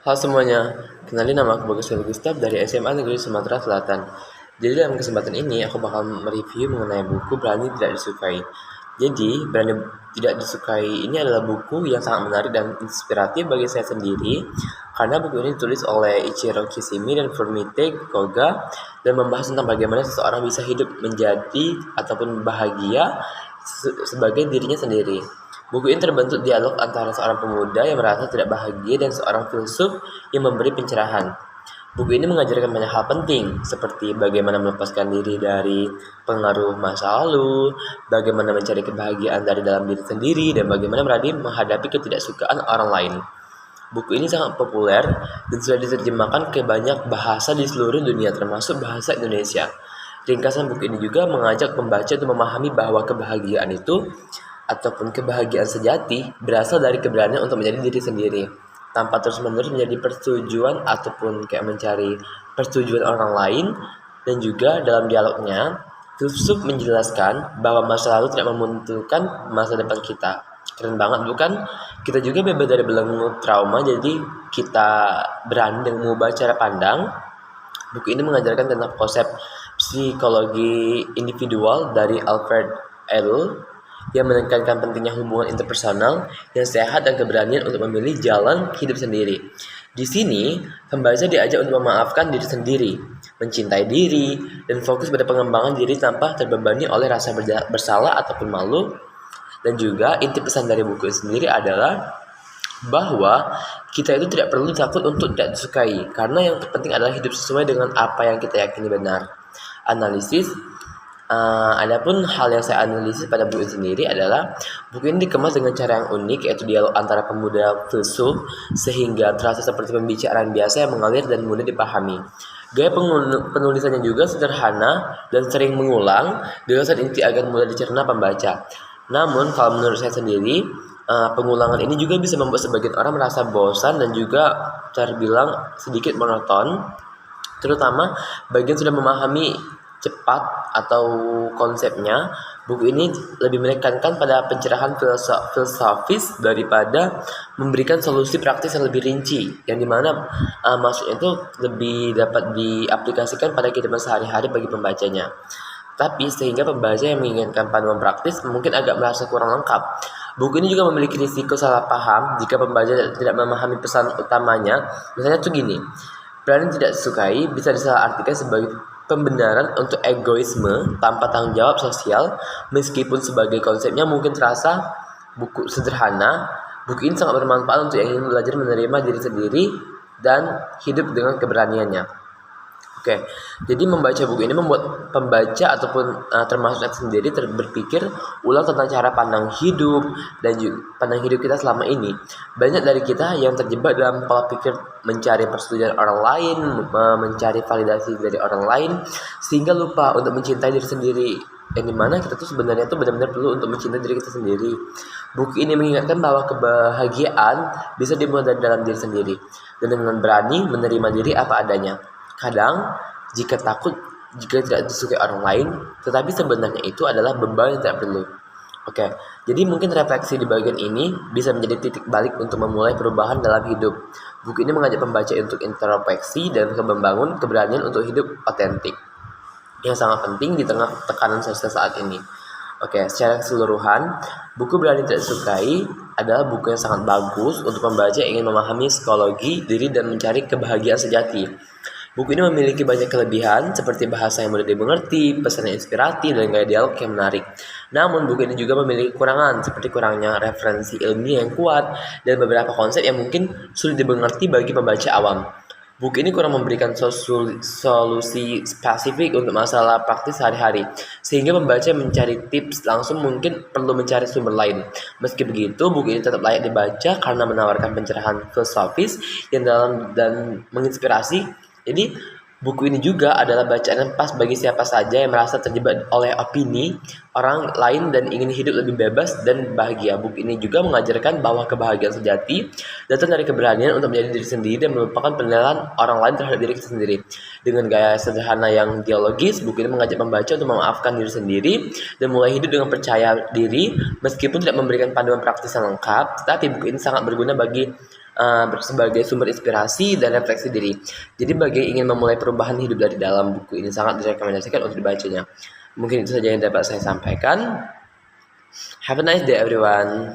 Halo semuanya, kenalin nama aku Bagus Gustaf dari SMA Negeri Sumatera Selatan. Jadi dalam kesempatan ini aku bakal mereview mengenai buku Berani Tidak Disukai. Jadi, Berani Tidak Disukai ini adalah buku yang sangat menarik dan inspiratif bagi saya sendiri karena buku ini ditulis oleh Ichiro Kishimi dan Fumite Koga dan membahas tentang bagaimana seseorang bisa hidup menjadi ataupun bahagia sebagai dirinya sendiri. Buku ini terbentuk dialog antara seorang pemuda yang merasa tidak bahagia dan seorang filsuf yang memberi pencerahan. Buku ini mengajarkan banyak hal penting, seperti bagaimana melepaskan diri dari pengaruh masa lalu, bagaimana mencari kebahagiaan dari dalam diri sendiri, dan bagaimana berani menghadapi ketidaksukaan orang lain. Buku ini sangat populer dan sudah diterjemahkan ke banyak bahasa di seluruh dunia, termasuk bahasa Indonesia. Ringkasan buku ini juga mengajak pembaca untuk memahami bahwa kebahagiaan itu ataupun kebahagiaan sejati berasal dari keberanian untuk menjadi diri sendiri tanpa terus-menerus menjadi persetujuan ataupun kayak mencari persetujuan orang lain. Dan juga dalam dialognya filsuf menjelaskan bahwa masa lalu tidak menentukan masa depan kita. Keren banget bukan? Kita juga bebas dari belenggu trauma, jadi kita berani dengan mengubah cara pandang. Buku ini mengajarkan tentang konsep psikologi individual dari Alfred Adler yang menekankan pentingnya hubungan interpersonal yang sehat dan keberanian untuk memilih jalan hidup sendiri. Di sini, pembaca diajak untuk memaafkan diri sendiri, mencintai diri, dan fokus pada pengembangan diri tanpa terbebani oleh rasa bersalah ataupun malu. Dan juga inti pesan dari buku ini sendiri adalah bahwa kita itu tidak perlu takut untuk tidak disukai, karena yang terpenting adalah hidup sesuai dengan apa yang kita yakini benar. Analisis. Adapun hal yang saya analisis pada buku ini sendiri adalah buku ini dikemas dengan cara yang unik, yaitu dialog antara pemuda filsuf sehingga terasa seperti pembicaraan biasa yang mengalir dan mudah dipahami. Gaya penulisannya juga sederhana dan sering mengulang gagasan inti agar mudah dicerna pembaca. Namun kalau menurut saya sendiri, pengulangan ini juga bisa membuat sebagian orang merasa bosan dan juga terbilang sedikit monoton, terutama bagian sudah memahami cepat atau konsepnya. Buku ini lebih menekankan pada pencerahan filosofis daripada memberikan solusi praktis yang lebih rinci, yang dimana maksudnya itu lebih dapat diaplikasikan pada kehidupan sehari-hari bagi pembacanya. Tapi sehingga pembaca yang menginginkan panduan praktis mungkin agak merasa kurang lengkap. Buku ini juga memiliki risiko salah paham jika pembaca tidak memahami pesan utamanya. Misalnya tuh gini, berani tidak disukai bisa disalahartikan sebagai pembenaran untuk egoisme tanpa tanggung jawab sosial. Meskipun sebagai konsepnya mungkin terasa buku sederhana, buku ini sangat bermanfaat untuk yang ingin belajar menerima diri sendiri dan hidup dengan keberaniannya. Oke, jadi membaca buku ini membuat pembaca ataupun termasuk saya sendiri berpikir ulang tentang cara pandang hidup dan juga pandang hidup kita selama ini. Banyak dari kita yang terjebak dalam pola pikir mencari persetujuan orang lain, mencari validasi dari orang lain, sehingga lupa untuk mencintai diri sendiri. Yang dimana kita tuh sebenarnya tuh benar-benar perlu untuk mencintai diri kita sendiri. Buku ini mengingatkan bahwa kebahagiaan bisa dimulai dari dalam diri sendiri dan dengan berani menerima diri apa adanya. Kadang jika tidak disukai orang lain, tetapi sebenarnya itu adalah beban yang tidak perlu. Oke, jadi mungkin refleksi di bagian ini bisa menjadi titik balik untuk memulai perubahan dalam hidup. Buku ini mengajak pembaca untuk introspeksi dan membangun keberanian untuk hidup otentik, yang sangat penting di tengah tekanan sosial saat ini. Oke, secara keseluruhan, buku Berani Tidak Disukai adalah buku yang sangat bagus untuk pembaca yang ingin memahami psikologi diri dan mencari kebahagiaan sejati. Buku ini memiliki banyak kelebihan seperti bahasa yang mudah dimengerti, pesan yang inspiratif, dan gaya dialog yang menarik. Namun buku ini juga memiliki kekurangan seperti kurangnya referensi ilmiah yang kuat dan beberapa konsep yang mungkin sulit dimengerti bagi pembaca awam. Buku ini kurang memberikan solusi spesifik untuk masalah praktis sehari-hari, sehingga pembaca mencari tips langsung mungkin perlu mencari sumber lain. Meski begitu, buku ini tetap layak dibaca karena menawarkan pencerahan filosofis yang dalam dan menginspirasi. Jadi buku ini juga adalah bacaan yang pas bagi siapa saja yang merasa terjebak oleh opini orang lain dan ingin hidup lebih bebas dan bahagia. Buku ini juga mengajarkan bahwa kebahagiaan sejati datang dari keberanian untuk menjadi diri sendiri dan melupakan penilaian orang lain terhadap diri kita sendiri. Dengan gaya sederhana yang dialogis, buku ini mengajak pembaca untuk memaafkan diri sendiri dan mulai hidup dengan percaya diri. Meskipun tidak memberikan panduan praktis yang lengkap, tetapi buku ini sangat berguna bagi sebagai sumber inspirasi dan refleksi diri. Jadi bagi ingin memulai perubahan hidup dari dalam, buku ini sangat direkomendasikan untuk dibacanya. Mungkin itu saja yang dapat saya sampaikan. Have a nice day everyone.